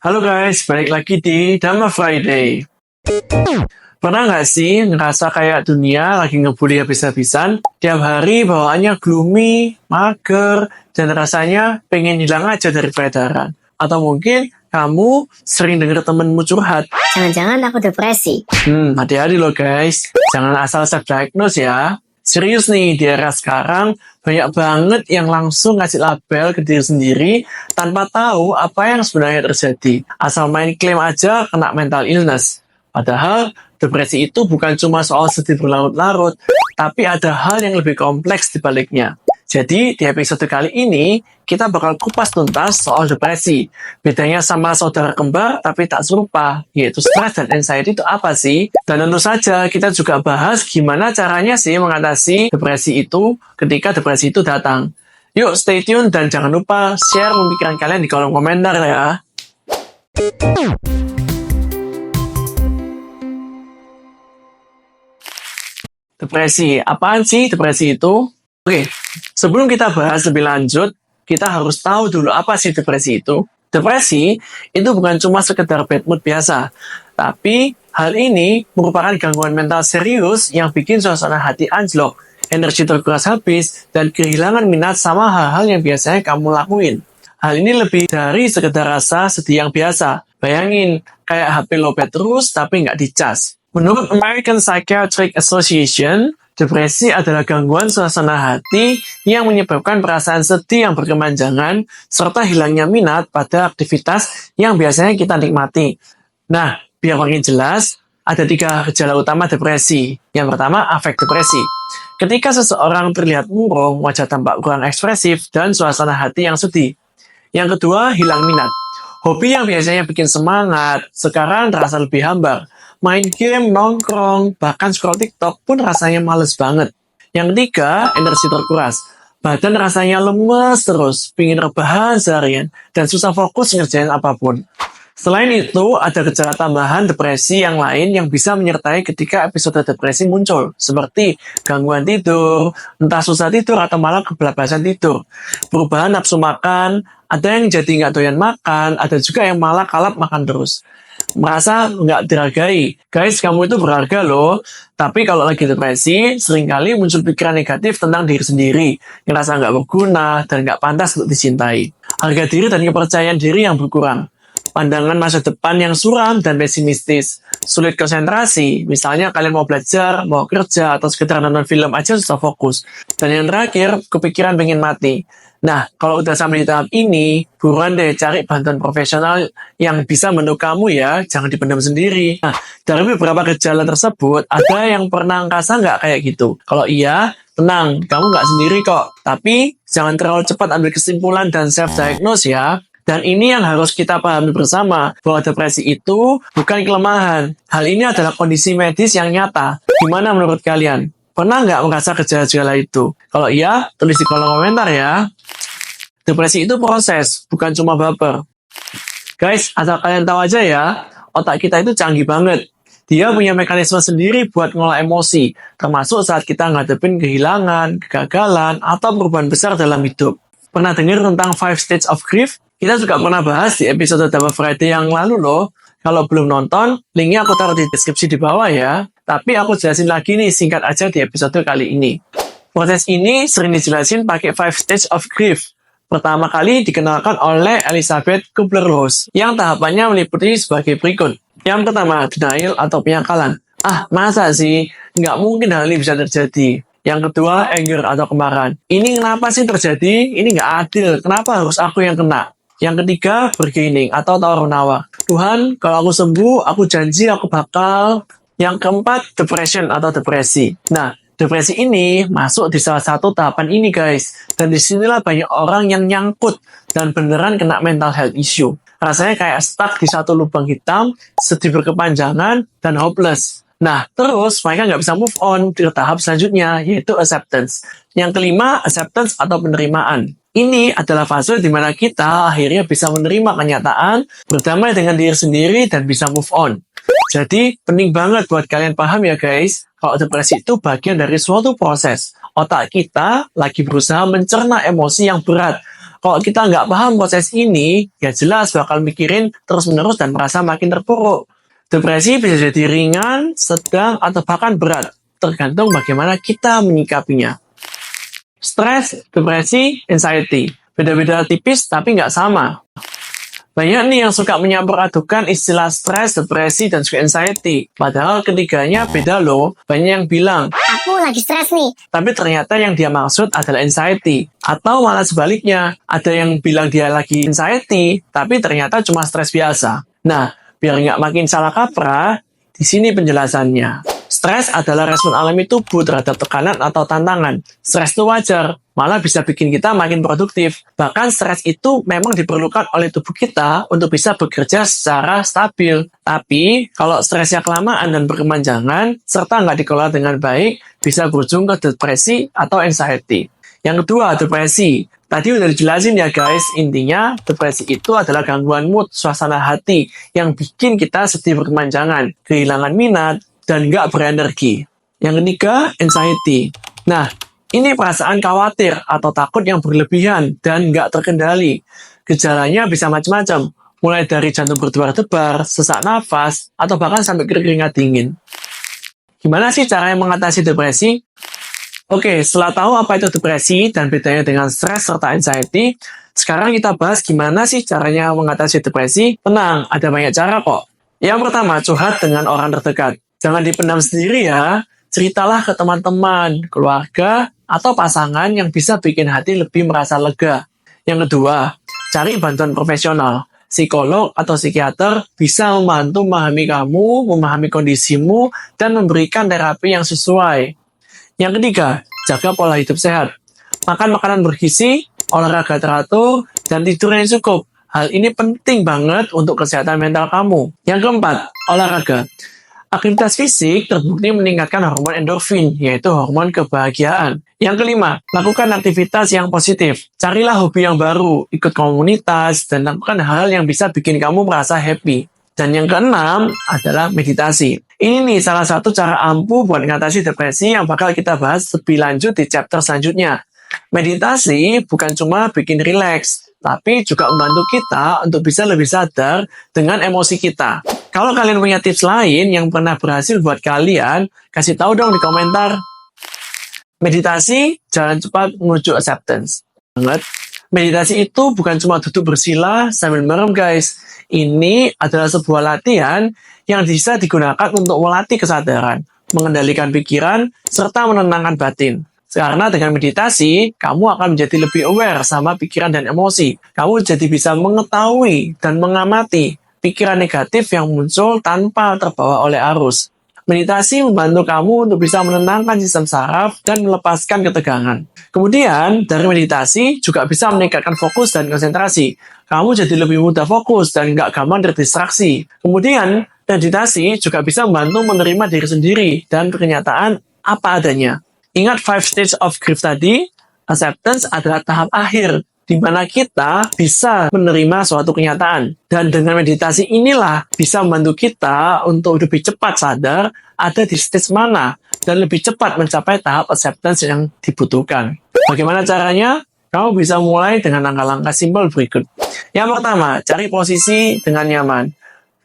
Halo guys, balik lagi di Dhamma Friday. Pernah nggak sih ngerasa kayak dunia lagi ngebully habis-habisan? Tiap hari bawaannya gloomy, mager, dan rasanya pengen hilang aja dari peredaran. Atau mungkin kamu sering denger temenmu curhat. Jangan-jangan aku depresi. Hati-hati loh guys. Jangan asal self-diagnose ya. Serius nih, di era sekarang banyak banget yang langsung ngasih label ke diri sendiri tanpa tahu apa yang sebenarnya terjadi. Asal main klaim aja kena mental illness. Padahal depresi itu bukan cuma soal sedih berlarut-larut, tapi ada hal yang lebih kompleks di baliknya. Jadi, di episode kali ini, kita bakal kupas tuntas soal depresi. Bedanya sama saudara kembar, tapi tak serupa, yaitu stres dan anxiety itu apa sih? Dan tentu saja, kita juga bahas gimana caranya sih mengatasi depresi itu ketika depresi itu datang. Yuk, stay tune dan jangan lupa share pemikiran kalian di kolom komentar ya. Depresi, apaan sih depresi itu? Oke, sebelum kita bahas lebih lanjut, kita harus tahu dulu apa sih depresi itu. Depresi itu bukan cuma sekedar bad mood biasa, tapi hal ini merupakan gangguan mental serius yang bikin suasana hati anjlok, energi terkuras habis, dan kehilangan minat sama hal-hal yang biasanya kamu lakuin. Hal ini lebih dari sekedar rasa sedih yang biasa. Bayangin, kayak HP lowbat terus tapi nggak dicas. Menurut American Psychiatric Association, depresi adalah gangguan suasana hati yang menyebabkan perasaan sedih yang berkepanjangan serta hilangnya minat pada aktivitas yang biasanya kita nikmati. Nah, biar makin jelas, ada 3 gejala utama depresi. Yang pertama, afek depresi. Ketika seseorang terlihat murung, wajah tampak kurang ekspresif, dan suasana hati yang sedih. Yang kedua, hilang minat. Hobi yang biasanya bikin semangat, sekarang terasa lebih hambar. Main game, nongkrong, bahkan scroll TikTok pun rasanya males banget. Yang ketiga, energi terkuras. Badan rasanya lemes terus, pingin rebahan seharian, dan susah fokus ngerjain apapun. Selain itu, ada gejala tambahan depresi yang lain yang bisa menyertai ketika episode depresi muncul, seperti gangguan tidur, entah susah tidur atau malah kebablasan tidur, perubahan nafsu makan, ada yang jadi nggak doyan makan, ada juga yang malah kalap makan terus. Merasa nggak dihargai. Guys, kamu itu berharga loh. Tapi kalau lagi depresi, seringkali muncul pikiran negatif tentang diri sendiri, ngerasa nggak berguna dan nggak pantas untuk dicintai. Harga diri dan kepercayaan diri yang berkurang. Pandangan masa depan yang suram dan pesimistis. Sulit konsentrasi, misalnya kalian mau belajar, mau kerja, atau sekedar nonton film aja susah fokus. Dan yang terakhir, kepikiran pengen mati. Nah, kalau udah sampai di tahap ini, buruan deh cari bantuan profesional yang bisa membantu kamu ya, jangan dipendam sendiri. Nah, dari beberapa gejala tersebut, ada yang pernah ngerasa nggak kayak gitu? Kalau iya, tenang, kamu nggak sendiri kok. Tapi, jangan terlalu cepat ambil kesimpulan dan self-diagnose ya. Dan ini yang harus kita pahami bersama, bahwa depresi itu bukan kelemahan. Hal ini adalah kondisi medis yang nyata. Gimana menurut kalian? Pernah nggak merasa gejala-gejala itu? Kalau iya, tulis di kolom komentar ya. Depresi itu proses, bukan cuma baper. Guys, asal kalian tahu aja ya, otak kita itu canggih banget. Dia punya mekanisme sendiri buat ngolah emosi, termasuk saat kita ngadepin kehilangan, kegagalan, atau perubahan besar dalam hidup. Pernah dengar tentang 5 Stages of Grief? Kita juga pernah bahas di episode Dhamma Friday yang lalu loh. Kalau belum nonton, linknya aku taruh di deskripsi di bawah ya. Tapi aku jelasin lagi nih, singkat aja di episode kali ini. Proses ini sering dijelasin pakai 5 Stages of Grief. Pertama kali dikenalkan oleh Elizabeth Kubler-Ross, yang tahapannya meliputi sebagai berikut. Yang pertama, denial atau penyangkalan. Ah, masa sih? Nggak mungkin hal ini bisa terjadi. Yang kedua, anger atau kemarahan. Ini kenapa sih terjadi? Ini nggak adil. Kenapa harus aku yang kena? Yang ketiga, bargaining atau tawar-menawar. Tuhan, kalau aku sembuh, aku janji aku bakal. Yang keempat, depression atau depresi. Nah, depresi ini masuk di salah satu tahapan ini guys. Dan disinilah banyak orang yang nyangkut dan beneran kena mental health issue. Rasanya kayak stuck di satu lubang hitam, sedih berkepanjangan, dan hopeless. Nah, terus mereka nggak bisa move on ke tahap selanjutnya, yaitu acceptance. Yang kelima, acceptance atau penerimaan. Ini adalah fase di mana kita akhirnya bisa menerima kenyataan, berdamai dengan diri sendiri, dan bisa move on. Jadi, penting banget buat kalian paham ya guys, kalau depresi itu bagian dari suatu proses. Otak kita lagi berusaha mencerna emosi yang berat, Kalau kita nggak paham proses ini, ya jelas bakal mikirin terus-menerus dan merasa makin terpuruk. Depresi bisa jadi ringan, sedang, atau bahkan berat, tergantung bagaimana kita menyikapinya. Stres, depresi, anxiety. Beda-beda tipis tapi nggak sama. Banyak nih yang suka menyampuradukan istilah stres, depresi, dan juga anxiety. Padahal ketiganya beda loh. Banyak yang bilang, Aku lagi stres nih. tapi ternyata yang dia maksud adalah anxiety. Atau malah sebaliknya, ada yang bilang dia lagi anxiety, tapi ternyata cuma stres biasa. Nah, biar nggak makin salah kaprah, di sini penjelasannya. Stres adalah respon alami tubuh terhadap tekanan atau tantangan. Stres itu wajar, malah bisa bikin kita makin produktif. Bahkan stres itu memang diperlukan oleh tubuh kita untuk bisa bekerja secara stabil. Tapi, kalau stresnya kelamaan dan berkepanjangan, serta nggak dikelola dengan baik, bisa berujung ke depresi atau anxiety. Yang kedua, depresi. Tadi udah dijelasin ya guys, intinya depresi itu adalah gangguan mood, suasana hati, yang bikin kita sedih berkepanjangan, kehilangan minat, dan nggak berenergi. Yang ketiga, anxiety. Nah, ini perasaan khawatir atau takut yang berlebihan dan nggak terkendali. Gejalanya bisa macam-macam, mulai dari jantung berdebar-debar, sesak nafas, atau bahkan sampai keringat dingin. Gimana sih caranya mengatasi depresi? Oke, setelah tahu apa itu depresi dan bedanya dengan stres serta anxiety, sekarang kita bahas gimana sih caranya mengatasi depresi. Tenang, ada banyak cara kok. Yang pertama, curhat dengan orang terdekat. Jangan dipendam sendiri ya. Ceritalah ke teman-teman, keluarga, atau pasangan yang bisa bikin hati lebih merasa lega. Yang kedua, cari bantuan profesional. Psikolog atau psikiater bisa membantu memahami kamu, memahami kondisimu, dan memberikan terapi yang sesuai. Yang ketiga, jaga pola hidup sehat. Makan makanan bergizi, olahraga teratur, dan tidur yang cukup. Hal ini penting banget untuk kesehatan mental kamu. Yang keempat, olahraga. Aktivitas fisik terbukti meningkatkan hormon endorfin, yaitu hormon kebahagiaan. Yang kelima, lakukan aktivitas yang positif. Carilah hobi yang baru, ikut komunitas, dan lakukan hal yang bisa bikin kamu merasa happy. Dan yang keenam adalah meditasi. Ini nih salah satu cara ampuh buat mengatasi depresi yang bakal kita bahas lebih lanjut di chapter selanjutnya. Meditasi bukan cuma bikin rileks, tapi juga membantu kita untuk bisa lebih sadar dengan emosi kita. Kalau kalian punya tips lain yang pernah berhasil buat kalian, kasih tahu dong di komentar. Meditasi, jalan cepat menuju acceptance. Meditasi itu bukan cuma duduk bersila sambil merem guys. Ini adalah sebuah latihan yang bisa digunakan untuk melatih kesadaran, mengendalikan pikiran, serta menenangkan batin. Karena dengan meditasi, kamu akan menjadi lebih aware sama pikiran dan emosi. Kamu jadi bisa mengetahui dan mengamati pikiran negatif yang muncul tanpa terbawa oleh arus. Meditasi membantu kamu untuk bisa menenangkan sistem saraf dan melepaskan ketegangan. Kemudian, dari meditasi juga bisa meningkatkan fokus dan konsentrasi. Kamu jadi lebih mudah fokus dan nggak gampang terdistraksi. Kemudian, meditasi juga bisa membantu menerima diri sendiri dan pernyataan apa adanya. Ingat 5 stages of grief tadi, acceptance adalah tahap akhir di mana kita bisa menerima suatu kenyataan. Dan dengan meditasi inilah bisa membantu kita untuk lebih cepat sadar ada di stage mana dan lebih cepat mencapai tahap acceptance yang dibutuhkan. Bagaimana caranya? Kamu bisa mulai dengan langkah-langkah simpel berikut. Yang pertama, cari posisi dengan nyaman.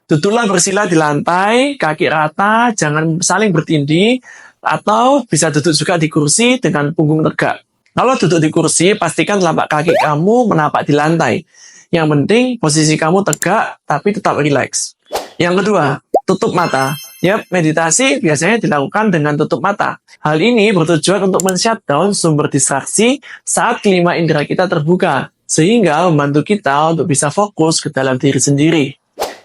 Duduklah bersila di lantai, kaki rata, jangan saling bertindih, atau bisa duduk juga di kursi dengan punggung tegak. Kalau duduk di kursi, pastikan telapak kaki kamu menapak di lantai. Yang penting, posisi kamu tegak, tapi tetap rileks. Yang kedua, tutup mata. Yap, meditasi biasanya dilakukan dengan tutup mata. Hal ini bertujuan untuk men-shutdown sumber distraksi saat kelima indera kita terbuka, sehingga membantu kita untuk bisa fokus ke dalam diri sendiri.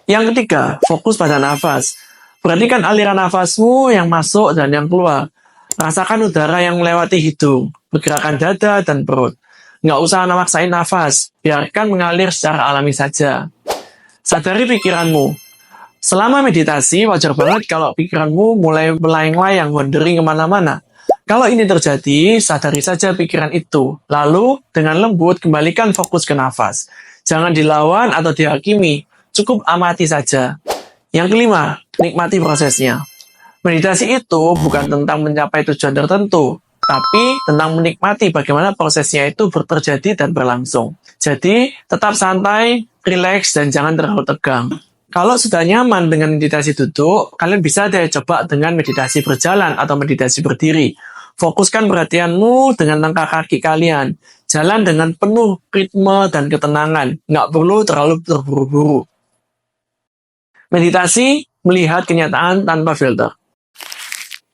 Yang ketiga, fokus pada nafas. Perhatikan aliran nafasmu yang masuk dan yang keluar. Rasakan udara yang melewati hidung, pergerakan dada dan perut. Nggak usah maksain nafas, biarkan mengalir secara alami saja. Sadari pikiranmu. Selama meditasi, wajar banget kalau pikiranmu mulai melayang-layang, wandering kemana-mana. Kalau ini terjadi, sadari saja pikiran itu. Lalu, dengan lembut, kembalikan fokus ke nafas. Jangan dilawan atau dihakimi, cukup amati saja. Yang kelima, nikmati prosesnya. Meditasi itu bukan tentang mencapai tujuan tertentu, tapi tentang menikmati bagaimana prosesnya itu terjadi dan berlangsung. Jadi, tetap santai, rileks, dan jangan terlalu tegang. Kalau sudah nyaman dengan meditasi duduk, kalian bisa deh coba dengan meditasi berjalan atau meditasi berdiri. Fokuskan perhatianmu dengan langkah kaki kalian. Jalan dengan penuh ritme dan ketenangan. Nggak perlu terlalu terburu-buru. Meditasi melihat kenyataan tanpa filter.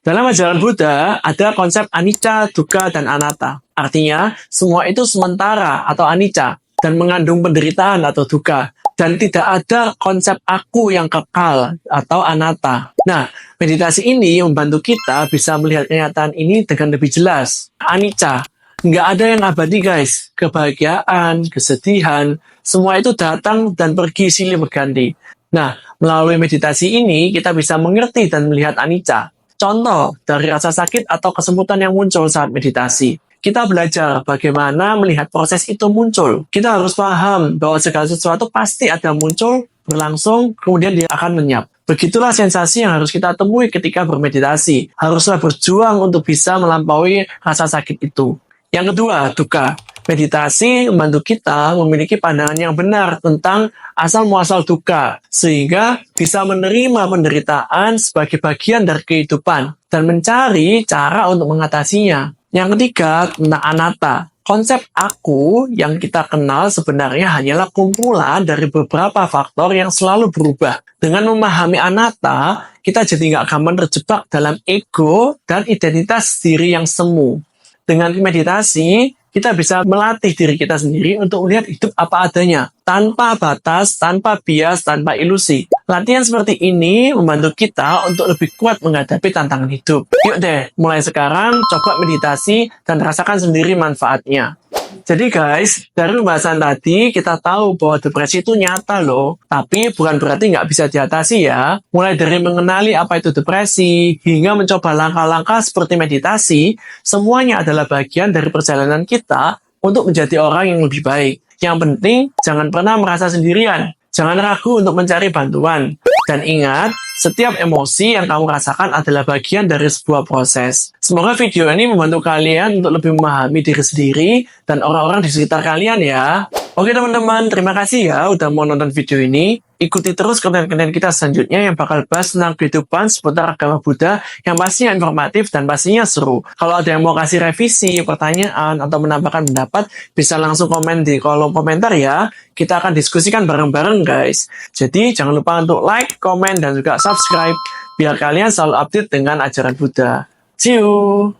Dalam ajaran Buddha, ada konsep anicca, dukkha, dan anatta. Artinya, semua itu sementara atau anicca dan mengandung penderitaan atau dukkha. Dan tidak ada konsep aku yang kekal atau anatta. Nah, meditasi ini membantu kita bisa melihat kenyataan ini dengan lebih jelas. Anicca, nggak ada yang abadi guys. Kebahagiaan, kesedihan, semua itu datang dan pergi silih berganti. Nah, melalui meditasi ini kita bisa mengerti dan melihat anicca. Contoh dari rasa sakit atau kesemutan yang muncul saat meditasi. Kita belajar bagaimana melihat proses itu muncul. Kita harus paham bahwa segala sesuatu pasti ada muncul, berlangsung, kemudian dia akan lenyap. Begitulah sensasi yang harus kita temui ketika bermeditasi. Haruslah berjuang untuk bisa melampaui rasa sakit itu. Yang kedua, dukkha. Meditasi membantu kita memiliki pandangan yang benar tentang asal-muasal dukkha, sehingga bisa menerima penderitaan sebagai bagian dari kehidupan dan mencari cara untuk mengatasinya. Yang ketiga, tentang anatta. Konsep aku yang kita kenal sebenarnya hanyalah kumpulan dari beberapa faktor yang selalu berubah. Dengan memahami anatta, kita jadi nggak gampang terjebak dalam ego dan identitas diri yang semu. Dengan meditasi, kita bisa melatih diri kita sendiri untuk melihat hidup apa adanya, tanpa batas, tanpa bias, tanpa ilusi. Latihan seperti ini membantu kita untuk lebih kuat menghadapi tantangan hidup. Yuk deh, mulai sekarang coba meditasi dan rasakan sendiri manfaatnya. Jadi guys, dari pembahasan tadi kita tahu bahwa depresi itu nyata loh, tapi bukan berarti nggak bisa diatasi ya. Mulai dari mengenali apa itu depresi, hingga mencoba langkah-langkah seperti meditasi, semuanya adalah bagian dari perjalanan kita untuk menjadi orang yang lebih baik. Yang penting, jangan pernah merasa sendirian. Jangan ragu untuk mencari bantuan. Dan ingat, setiap emosi yang kamu rasakan adalah bagian dari sebuah proses. Semoga video ini membantu kalian untuk lebih memahami diri sendiri dan orang-orang di sekitar kalian ya. Oke teman-teman, terima kasih ya udah mau nonton video ini. Ikuti terus konten-konten kita selanjutnya yang bakal bahas tentang kehidupan seputar agama Buddha yang pastinya informatif dan pastinya seru. Kalau ada yang mau kasih revisi, pertanyaan, atau menambahkan pendapat, bisa langsung komen di kolom komentar ya. Kita akan diskusikan bareng-bareng guys. Jadi jangan lupa untuk like, komen, dan juga subscribe biar kalian selalu update dengan ajaran Buddha. See you!